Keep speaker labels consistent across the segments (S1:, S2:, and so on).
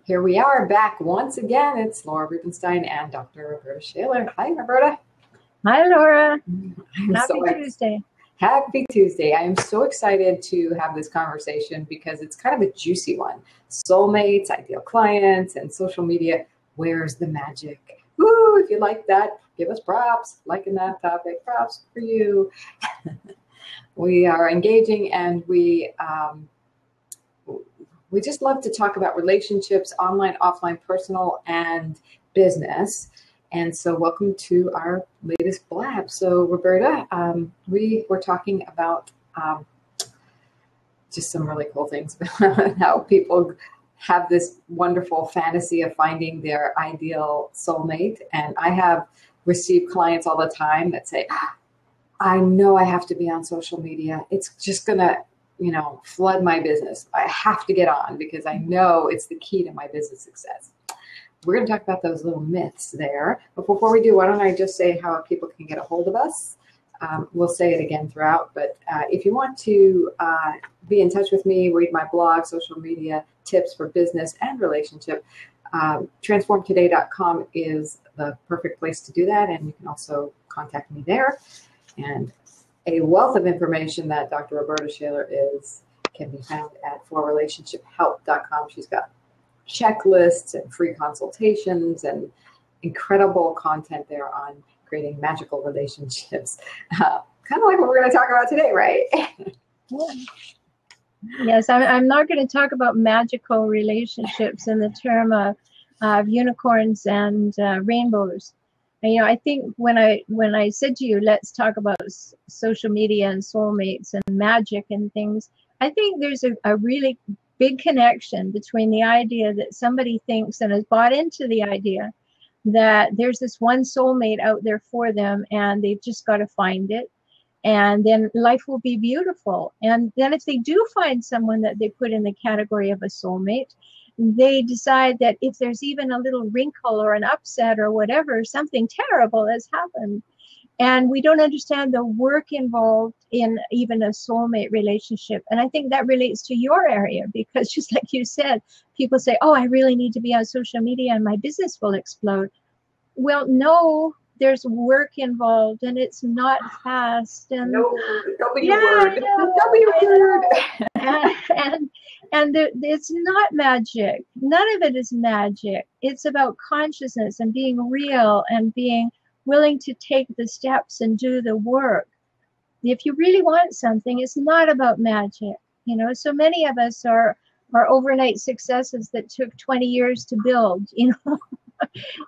S1: Here we are back once again. It's Laura Rubenstein and Dr. Roberta Shaler. Hi, Roberta.
S2: Hi, Laura.
S1: Happy
S2: Tuesday.
S1: Happy Tuesday. I am so excited to have this conversation because it's kind of a juicy one. Soulmates, ideal clients, and social media. Where's the magic? Woo! If you like that, give us props. Liking that topic, props for you. We are engaging and we just love to talk about relationships, online, offline, personal, and business. And so welcome to our latest blab. So Roberta, we were talking about just some really cool things about how people have this wonderful fantasy of finding their ideal soulmate. And I have received clients all the time that say, I know I have to be on social media. It's just going to flood my business. I have to get on because I know it's the key to my business success. We're going to talk about those little myths there. But before we do, why don't I just say how people can get a hold of us? We'll say it again throughout, but if you want to be in touch with me, read my blog, social media tips for business and relationship, transformtoday.com is the perfect place to do that. And you can also contact me there. And a wealth of information that Dr. Roberta Shaler can be found at forrelationshiphelp.com. She's got checklists and free consultations and incredible content there on creating magical relationships. Kind of like what we're going to talk about today, right?
S2: Yes, I'm not going to talk about magical relationships in the term of unicorns and rainbows. And, I think when I said to you, let's talk about social media and soulmates and magic and things, I think there's a really big connection between the idea that somebody thinks and has bought into the idea that there's this one soulmate out there for them and they've just got to find it. And then life will be beautiful. And then if they do find someone that they put in the category of a soulmate, they decide that if there's even a little wrinkle or an upset or whatever, something terrible has happened. And we don't understand the work involved in even a soulmate relationship. And I think that relates to your area because just like you said, people say, oh, I really need to be on social media and my business will explode. Well, no, there's work involved and it's not fast. And
S1: no, don't be a word. Don't be a word.
S2: And it's not magic. None of it is magic. It's about consciousness and being real and being willing to take the steps and do the work. If you really want something, it's not about magic. So many of us are overnight successes that took 20 years to build,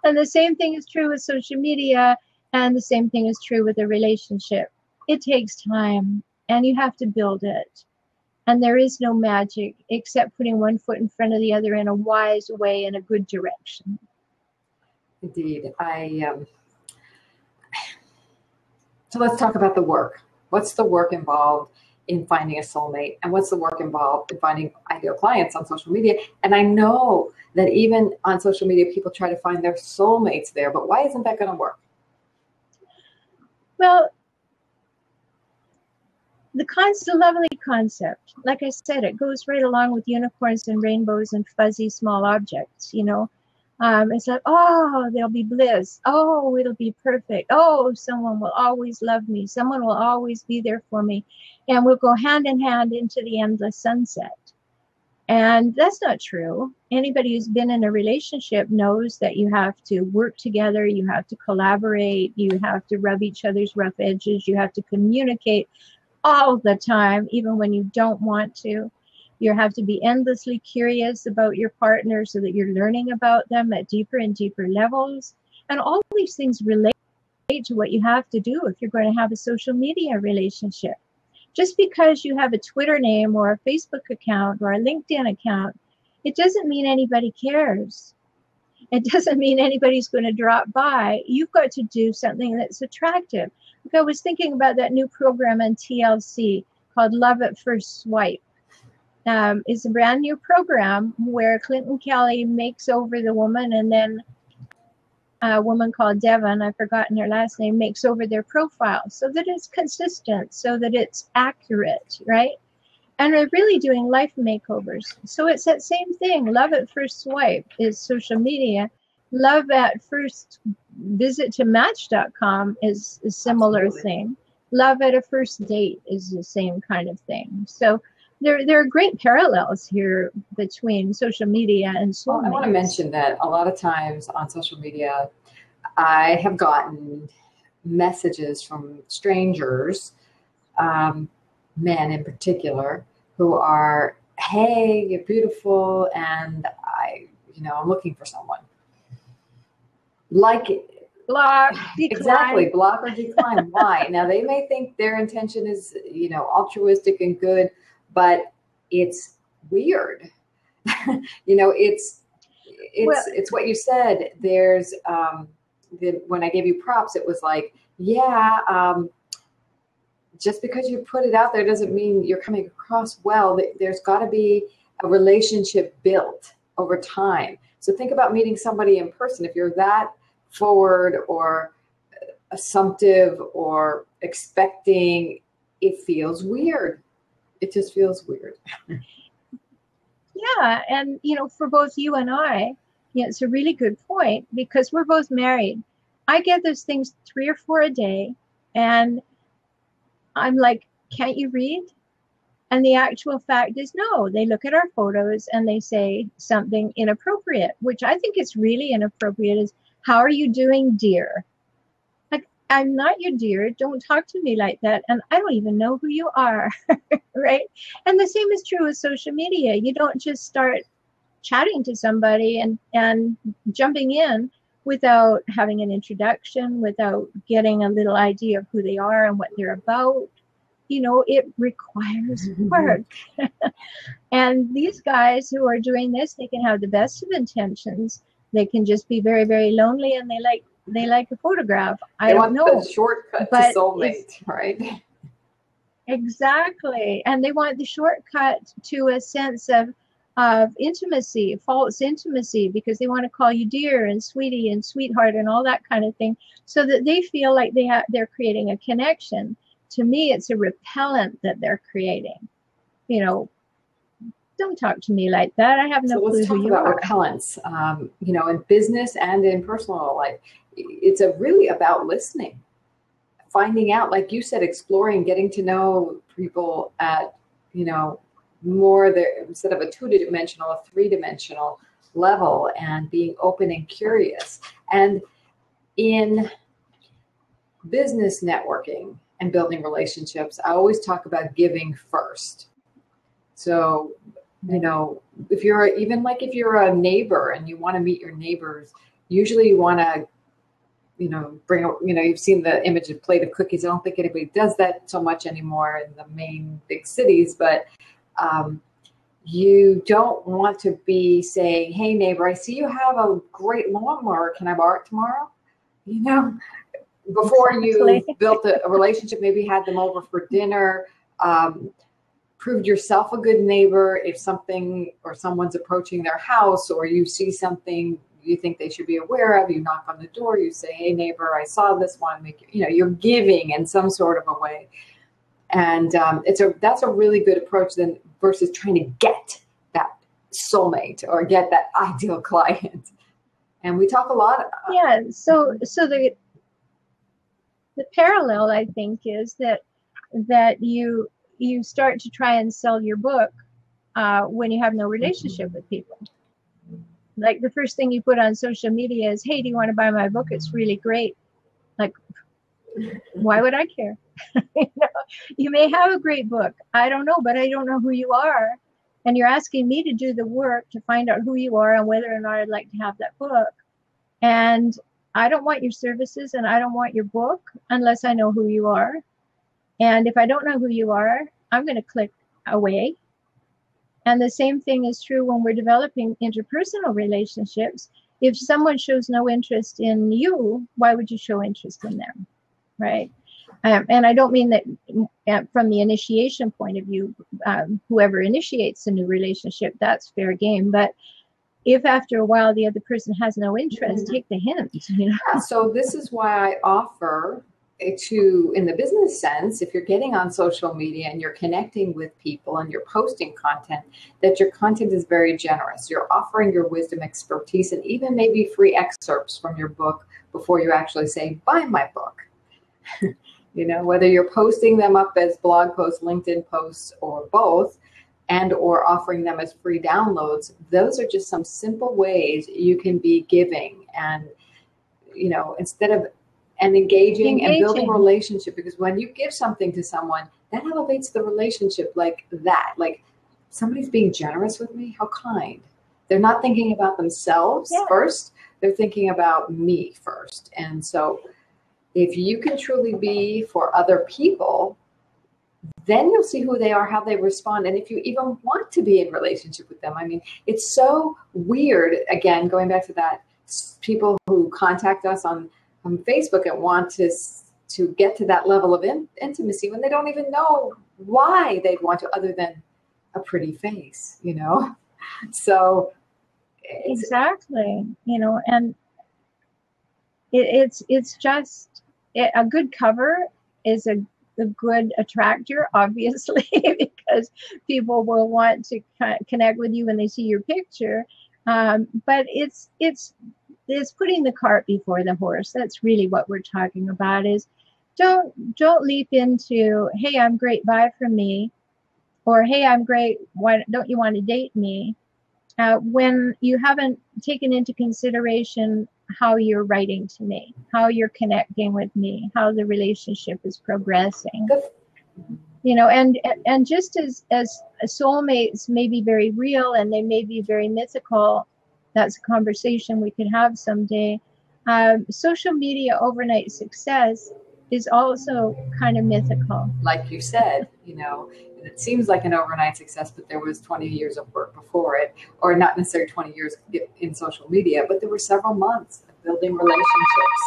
S2: And the same thing is true with social media, and the same thing is true with a relationship. It takes time, and you have to build it. And there is no magic except putting one foot in front of the other in a wise way in a good direction.
S1: Indeed. So let's talk about the work. What's the work involved in finding a soulmate? And what's the work involved in finding ideal clients on social media? And I know that even on social media, people try to find their soulmates there, but why isn't that going to work?
S2: Well, it's a lovely concept. Like I said, it goes right along with unicorns and rainbows and fuzzy small objects, It's like, oh, there'll be bliss. Oh, it'll be perfect. Oh, someone will always love me. Someone will always be there for me. And we'll go hand in hand into the endless sunset. And that's not true. Anybody who's been in a relationship knows that you have to work together. You have to collaborate. You have to rub each other's rough edges. You have to communicate all the time, even when you don't want to. You have to be endlessly curious about your partner so that you're learning about them at deeper and deeper levels. And all these things relate to what you have to do if you're going to have a social media relationship. Just because you have a Twitter name or a Facebook account or a LinkedIn account, it doesn't mean anybody cares. It doesn't mean anybody's going to drop by. You've got to do something that's attractive. Like I was thinking about that new program on TLC called Love at First Swipe. It's a brand new program where Clinton Kelly makes over the woman, and then a woman called Devon, I've forgotten her last name, makes over their profile so that it's consistent, so that it's accurate, right? And they're really doing life makeovers. So it's that same thing. Love at first swipe is social media. Love at first visit to match.com is a similar
S1: Absolutely.
S2: thing. Love at a first date is the same kind of thing. So there are great parallels here between social media and soulmates.
S1: Well, I want to mention that a lot of times on social media, I have gotten messages from strangers, men in particular, who are, hey, you're beautiful, and I'm looking for someone. Like it.
S2: Block, decline.
S1: Exactly, block or decline. Why? Now, they may think their intention is, altruistic and good, but it's weird. It's what you said. There's when I gave you props, it was like, just because you put it out there doesn't mean you're coming across well. There's got to be a relationship built over time. So think about meeting somebody in person. If you're that forward or assumptive or expecting, it feels weird. It just feels weird.
S2: Yeah, and for both you and I, it's a really good point because we're both married. I get those things 3 or 4 a day, and I'm like, can't you read? And the actual fact is, no, they look at our photos and they say something inappropriate, which I think is really inappropriate is, how are you doing, dear? Like, I'm not your dear. Don't talk to me like that. And I don't even know who you are, right? And the same is true with social media. You don't just start chatting to somebody and jumping in without having an introduction, without getting a little idea of who they are and what they're about. It requires work. And these guys who are doing this, they can have the best of intentions. They can just be very, very lonely, and they like a photograph. I don't know.
S1: The shortcut to soulmate, right?
S2: Exactly. And they want the shortcut to a sense of intimacy, false intimacy, because they want to call you dear and sweetie and sweetheart and all that kind of thing, so that they feel like they're creating a connection. To me, it's a repellent that they're creating. Don't talk to me like that. I have no clue who you are.
S1: Let's talk about repellents. In business and in personal life, it's really about listening, finding out, like you said, exploring, getting to know people at, more there instead of a 2-dimensional, a 3-dimensional level, and being open and curious. And in business networking and building relationships, I always talk about giving first. So, if you're a neighbor and you want to meet your neighbors, usually you want to, bring, you've seen the image of plate of cookies. I don't think anybody does that so much anymore in the main big cities, but you don't want to be saying, hey neighbor, I see you have a great lawnmower. Can I borrow it tomorrow? Before you built a relationship, maybe had them over for dinner, proved yourself a good neighbor. If something or someone's approaching their house, or you see something you think they should be aware of, you knock on the door, you say, hey neighbor, I saw this one. You're giving in some sort of a way. And that's a really good approach then versus trying to get that soulmate or get that ideal client. And we talk a lot.
S2: So the parallel, I think, is that you start to try and sell your book when you have no relationship with people. Like the first thing you put on social media is, hey, do you want to buy my book? It's really great. Like, why would I care? You may have a great book. I don't know, but I don't know who you are. And you're asking me to do the work to find out who you are and whether or not I'd like to have that book. And I don't want your services and I don't want your book unless I know who you are. And if I don't know who you are, I'm going to click away. And the same thing is true when we're developing interpersonal relationships. If someone shows no interest in you, why would you show interest in them, right? And I don't mean that from the initiation point of view, whoever initiates a new relationship, that's fair game. But if after a while the other person has no interest, take the hint.
S1: So this is why I offer to, in the business sense, if you're getting on social media and you're connecting with people and you're posting content, that your content is very generous. You're offering your wisdom, expertise, and even maybe free excerpts from your book before you actually say, buy my book. Whether you're posting them up as blog posts, LinkedIn posts, or both, and or offering them as free downloads, those are just some simple ways you can be giving and, instead of engaging and building relationship, because when you give something to someone, that elevates the relationship like that. Like, somebody's being generous with me, how kind. They're not thinking about themselves first, they're thinking about me first. And so if you can truly be for other people, then you'll see who they are, how they respond, and if you even want to be in relationship with them. I mean, it's so weird, again, going back to that, people who contact us on Facebook and want to get to that level of intimacy when they don't even know why they'd want to, other than a pretty face, So
S2: exactly, and it's just a good cover is a good attractor, obviously, because people will want to connect with you when they see your picture. But it's putting the cart before the horse. That's really what we're talking about. Is don't leap into, hey, I'm great, buy from me, or hey, I'm great, why don't you want to date me? When you haven't taken into consideration how you're writing to me, how you're connecting with me, how the relationship is progressing. And just as soulmates may be very real and they may be very mythical, that's a conversation we could have someday. Social media overnight success is also kind of mythical.
S1: Like you said, it seems like an overnight success, but there was 20 years of work before it, or not necessarily 20 years in social media, but there were several months of building relationships.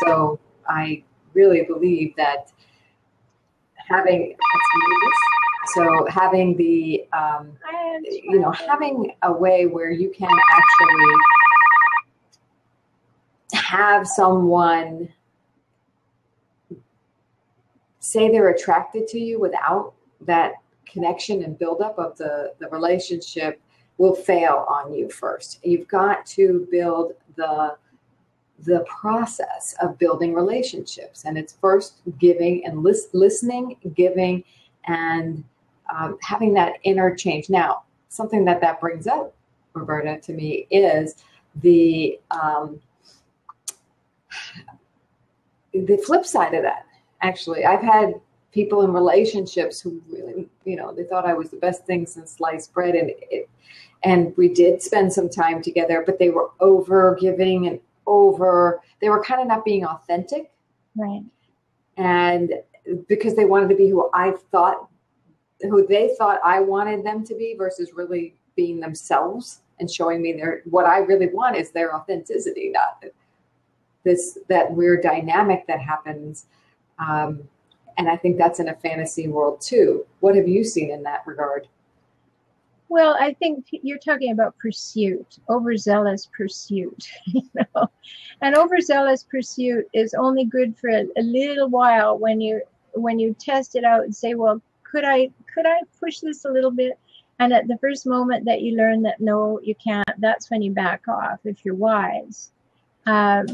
S1: So I really believe that having the, having a way where you can actually have someone say they're attracted to you without that connection and buildup of the relationship will fail on you first. You've got to build the process of building relationships, and it's first giving and listening, giving, and having that interchange. Now, something that brings up, Roberta, to me is the flip side of that. Actually, I've had people in relationships who really, they thought I was the best thing since sliced bread, and we did spend some time together, but they were over giving and they were kind of not being authentic.
S2: Right. And
S1: because they wanted to be who they thought I wanted them to be versus really being themselves and showing me what I really want is their authenticity, not that weird dynamic that happens. And I think that's in a fantasy world too. What have you seen in that regard?
S2: Well, I think you're talking about pursuit, overzealous pursuit, and overzealous pursuit is only good for a little while when you test it out and say, well, could I push this a little bit? And at the first moment that you learn that no, you can't, that's when you back off if you're wise,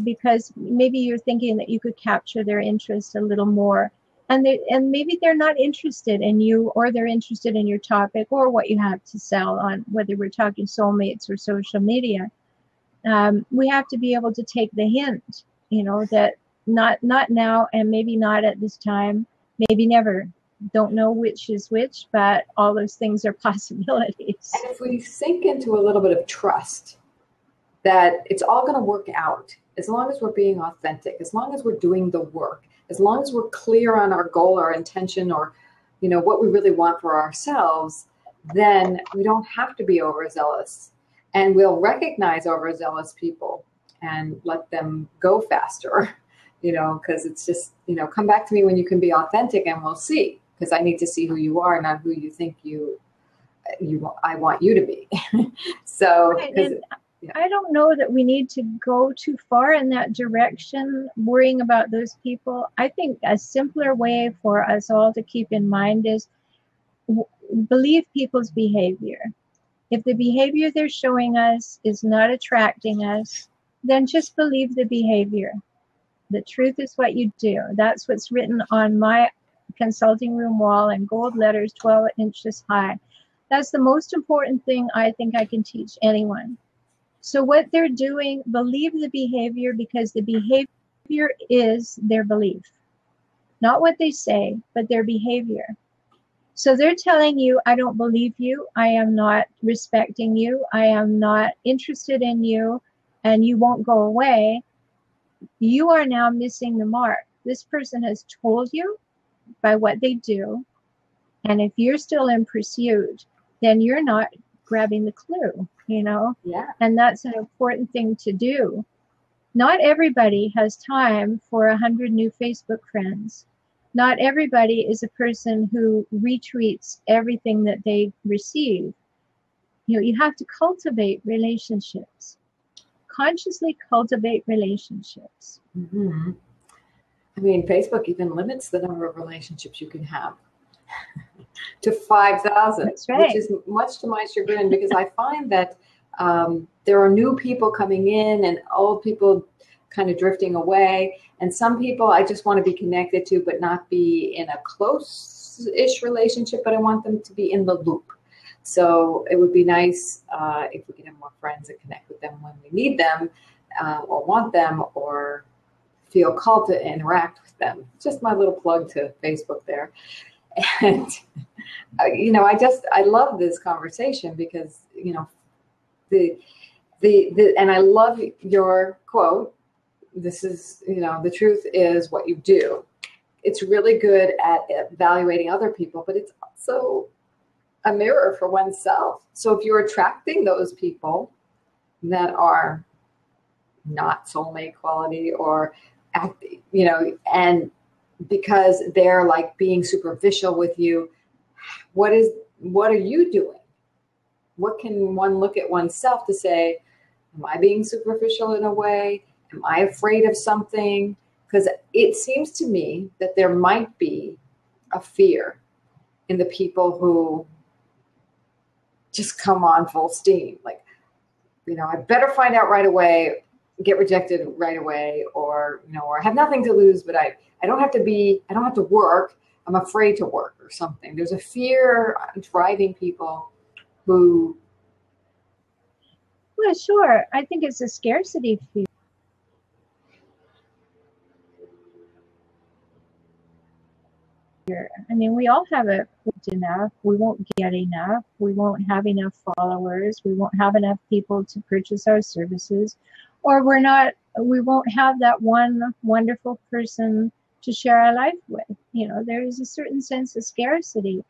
S2: because maybe you're thinking that you could capture their interest a little more. And maybe they're not interested in you, or they're interested in your topic or what you have to sell on, whether we're talking soulmates or social media. We have to be able to take the hint, that not now, and maybe not at this time, maybe never. Don't know which is which, but all those things are possibilities.
S1: And if we sink into a little bit of trust that it's all going to work out, as long as we're being authentic, as long as we're doing the work, as long as we're clear on our goal, our intention, or, what we really want for ourselves, then we don't have to be overzealous. And we'll recognize overzealous people and let them go faster, because it's just, come back to me when you can be authentic and we'll see, because I need to see who you are, not who you think I want you to be. So,
S2: right. I don't know that we need to go too far in that direction, worrying about those people. I think a simpler way for us all to keep in mind is believe people's behavior. If the behavior they're showing us is not attracting us, then just believe the behavior. The truth is what you do. That's what's written on my consulting room wall in gold letters 12 inches high. That's the most important thing I think I can teach anyone. So what they're doing, believe the behavior, because the behavior is their belief. Not what they say, but their behavior. So they're telling you, I don't believe you, I am not respecting you, I am not interested in you, and you won't go away. You are now missing the mark. This person has told you by what they do, and if you're still in pursuit, then you're not grabbing the clue, you know?
S1: Yeah.
S2: And that's an important thing to do. Not everybody has time for 100 new Facebook friends. Not everybody is a person who retweets everything that they receive. You know, you have to cultivate relationships. Consciously cultivate relationships.
S1: Mm-hmm. I mean, Facebook even limits the number of relationships you can have to 5,000,
S2: That's right.
S1: which is much to my chagrin, because I find that there are new people coming in and old people kind of drifting away. And some people I just want to be connected to, but not be in a close-ish relationship, but I want them to be in the loop. So it would be nice if we could have more friends and connect with them when we need them or want them or feel called to interact with them. Just my little plug to Facebook there. And, you know, I love this conversation because, you know, and I love your quote. This is, you know, the truth is what you do. It's really good at evaluating other people, but it's also a mirror for oneself. So if you're attracting those people that are not soulmate quality or, you know, and because they're like being superficial with you, what are you doing? What can one look at oneself to say, am I being superficial in a way? Am I afraid of something? Because it seems to me that there might be a fear in the people who just come on full steam. Like, you know, I better find out right away, get rejected right away, or, you know, or have nothing to lose, but I don't have to work. I'm afraid to work or something. There's a fear driving people who.
S2: Well, sure. I think it's a scarcity fear. I mean, we all have it enough. We won't get enough. We won't have enough followers. We won't have enough people to purchase our services, or we won't have that one wonderful person to share our life with. You know, there is a certain sense of scarcity,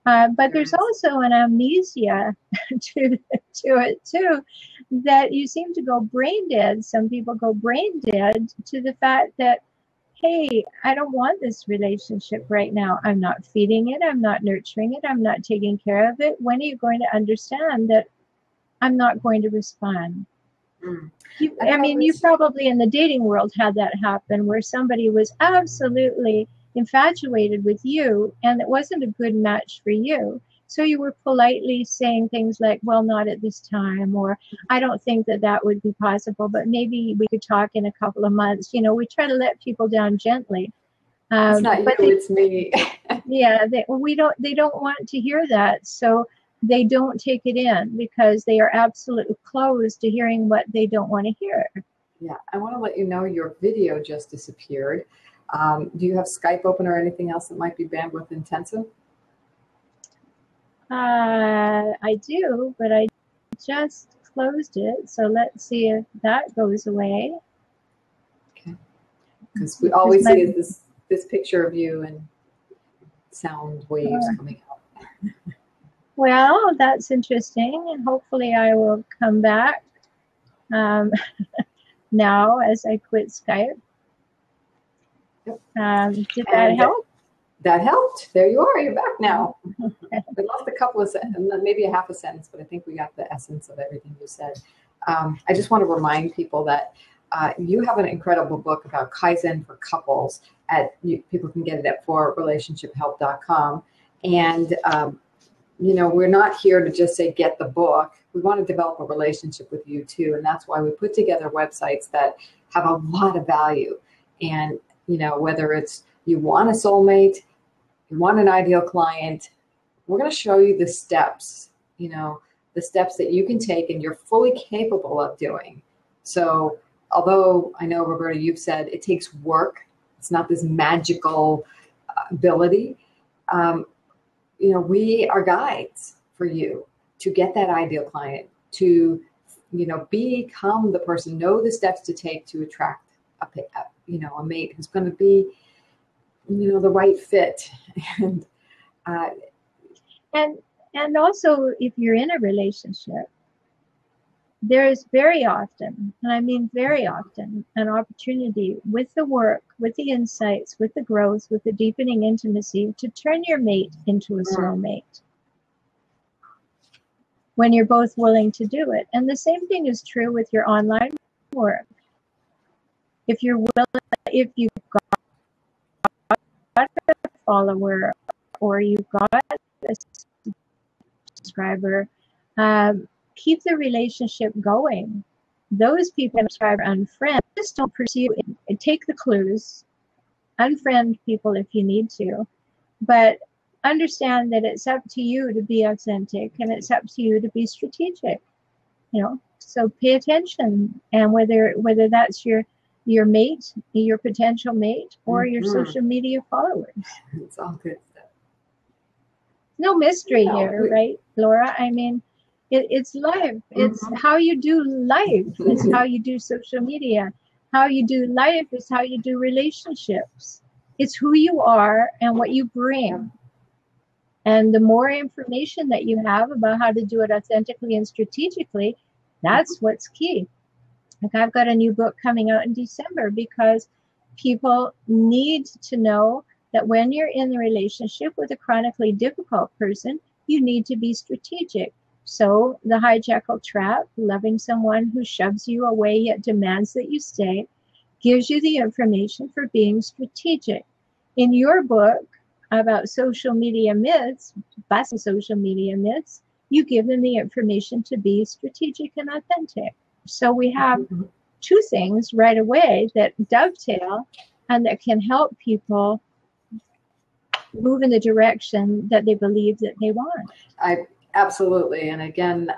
S2: but there's also an amnesia to it too, that you seem to go brain dead. Some people go brain dead to the fact that, hey, I don't want this relationship right now. I'm not feeding it. I'm not nurturing it. I'm not taking care of it. When are you going to understand that I'm not going to respond? You probably in the dating world had that happen, where somebody was absolutely infatuated with you and it wasn't a good match for you. So you were politely saying things like, well, not at this time, or I don't think that would be possible, but maybe we could talk in a couple of months. You know, we try to let people down gently.
S1: It's not you, it's me.
S2: Yeah, they don't want to hear that. So they don't take it in because they are absolutely closed to hearing what they don't want to hear.
S1: Yeah, I want to let you know your video just disappeared. Do you have Skype open or anything else that might be bandwidth intensive?
S2: I do, but I just closed it. So let's see if that goes away.
S1: Okay. Because we always see this picture of you and sound waves coming out.
S2: Well, that's interesting. And hopefully I will come back now as I quit Skype. Yep. Did that help?
S1: That helped. There you are. You're back now. We lost a couple of sentences, maybe a half a sentence, but I think we got the essence of everything you said. I just want to remind people that you have an incredible book about Kaizen for couples. People can get it at forrelationshiphelp.com. And we're not here to just say get the book. We want to develop a relationship with you too, and that's why we put together websites that have a lot of value. And whether it's you want a soulmate, you want an ideal client, we're going to show you the steps. The steps that you can take and you're fully capable of doing. So although I know, Roberta, you've said it takes work, it's not this magical ability. We are guides for you to get that ideal client, to, become the person, know the steps to take to attract a mate who's going to be, the right fit.
S2: And also, if you're in a relationship, there is very often, and I mean very often, an opportunity with the work, with the insights, with the growth, with the deepening intimacy to turn your mate into a soulmate when you're both willing to do it. And the same thing is true with your online work. If you're willing, if you've got a follower or you've got a subscriber, keep the relationship going. Those people subscribe, unfriend. Just don't pursue it. Take the clues, unfriend people if you need to, but understand that it's up to you to be authentic and it's up to you to be strategic. So pay attention, and whether that's your mate, your potential mate, or your social media followers.
S1: It's all good stuff.
S2: No mystery here, right, Laura? I mean, it's life. It's how you do life. It's how you do social media. How you do life is how you do relationships. It's who you are and what you bring. And the more information that you have about how to do it authentically and strategically, that's what's key. Like, I've got a new book coming out in December because people need to know that when you're in the relationship with a chronically difficult person, you need to be strategic. So the hijackal trap, loving someone who shoves you away yet demands that you stay, gives you the information for being strategic. In your book about social media myths, busting social media myths, you give them the information to be strategic and authentic. So we have two things right away that dovetail and that can help people move in the direction that they believe that they want.
S1: Absolutely. And again,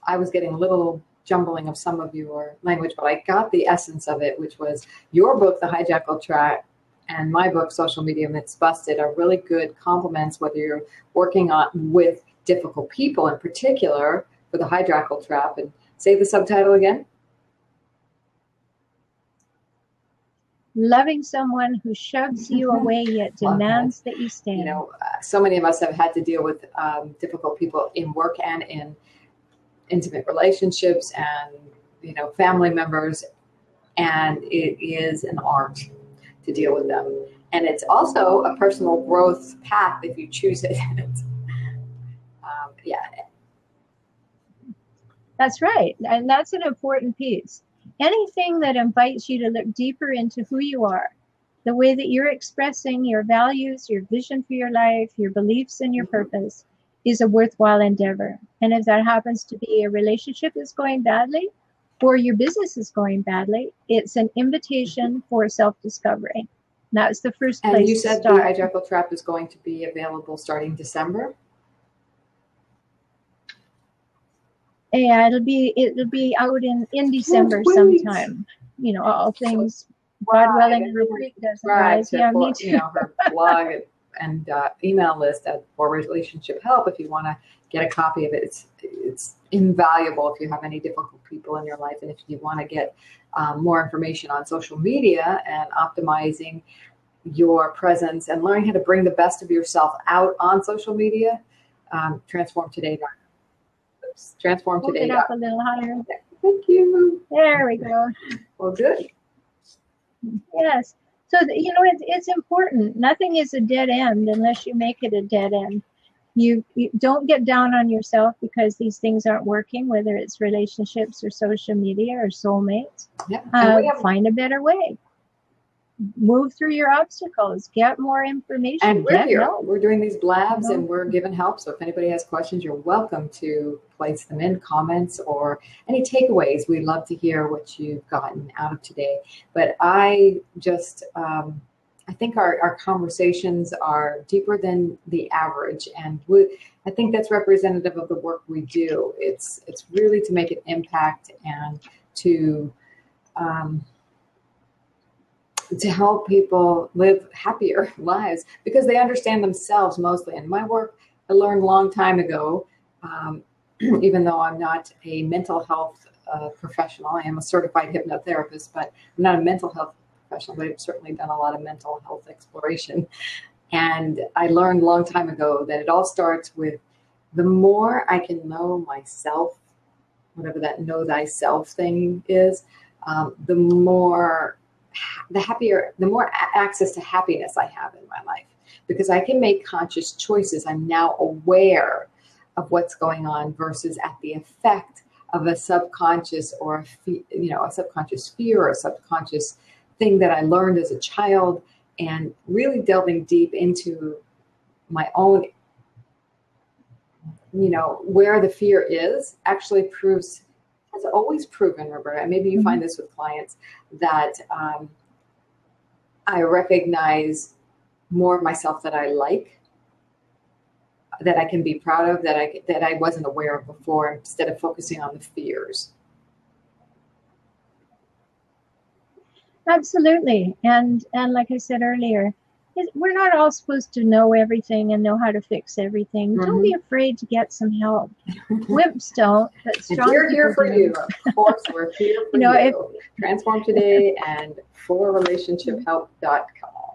S1: I was getting a little jumbling of some of your language, but I got the essence of it, which was your book, The Hijackal Trap, and my book, Social Media Myths Busted, are really good complements, whether you're working with difficult people in particular for the hijackal trap. And say the subtitle again.
S2: Loving someone who shoves you away yet demands that you stay.
S1: So many of us have had to deal with difficult people in work and in intimate relationships and, family members. And it is an art to deal with them. And it's also a personal growth path if you choose it.
S2: That's right. And that's an important piece. Anything that invites you to look deeper into who you are, the way that you're expressing your values, your vision for your life, your beliefs and your purpose is a worthwhile endeavor. And if that happens to be a relationship that's going badly or your business is going badly, it's an invitation for self-discovery. That's the first place.
S1: And you said
S2: to start.
S1: The Hijackal Trap is going to be available starting December?
S2: Yeah, it'll be out in December sometime. All things God willing and the creek doesn't rise. Yeah, me too.
S1: Her blog and email list for Relationship Help. If you want to get a copy of it, it's invaluable if you have any difficult people in your life, and if you want to get more information on social media and optimizing your presence and learning how to bring the best of yourself out on social media. Transform Today.
S2: Hold it up a little higher.
S1: Thank you.
S2: There we go.
S1: Well, good.
S2: Yes. So, it's important. Nothing is a dead end unless you make it a dead end. you don't get down on yourself because these things aren't working, whether it's relationships or social media or soulmates.
S1: Yeah.
S2: Find a better way. Move through your obstacles, get more information,
S1: and we're here.
S2: help.
S1: We're doing these blabs and we're giving help. So if anybody has questions, you're welcome to place them in comments or any takeaways. We'd love to hear what you've gotten out of today. But I just, I think our conversations are deeper than the average. And I think that's representative of the work we do. It's really to make an impact and to help people live happier lives because they understand themselves mostly. And my work, I learned a long time ago, even though I'm not a mental health professional. I am a certified hypnotherapist, but I'm not a mental health professional, but I've certainly done a lot of mental health exploration. And I learned a long time ago that it all starts with the more I can know myself, whatever that know thyself thing is, the happier, the more access to happiness I have in my life, because I can make conscious choices. I'm now aware of what's going on versus at the effect of a subconscious or a subconscious fear or a subconscious thing that I learned as a child, and really delving deep into my own, where the fear is actually has always proven, Roberta, and maybe you find this with clients, that I recognize more of myself that I like, that I can be proud of, that I wasn't aware of before, instead of focusing on the fears.
S2: Absolutely. And like I said earlier, we're not all supposed to know everything and know how to fix everything. Mm-hmm. Don't be afraid to get some help. Wimps don't, but strong people do.
S1: We're here for you. Of course, we're here for you. Transform Today and forrelationshiphelp.com.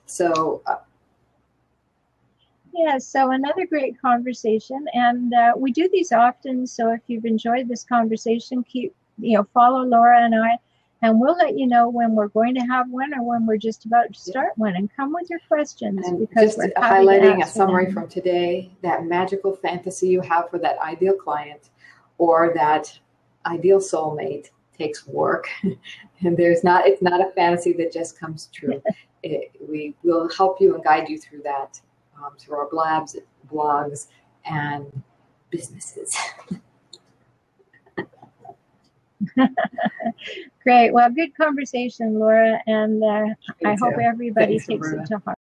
S1: So,
S2: so another great conversation, and we do these often. So if you've enjoyed this conversation, follow Laura and I. And we'll let you know when we're going to have one or when we're just about to start one. And come with your questions.
S1: And
S2: because
S1: just highlighting a summary from today, that magical fantasy you have for that ideal client or that ideal soulmate takes work. And it's not a fantasy that just comes true. We will help you and guide you through that, through our blabs, blogs, and businesses.
S2: Great. Well, good conversation, Laura, and I hope everybody takes it to heart.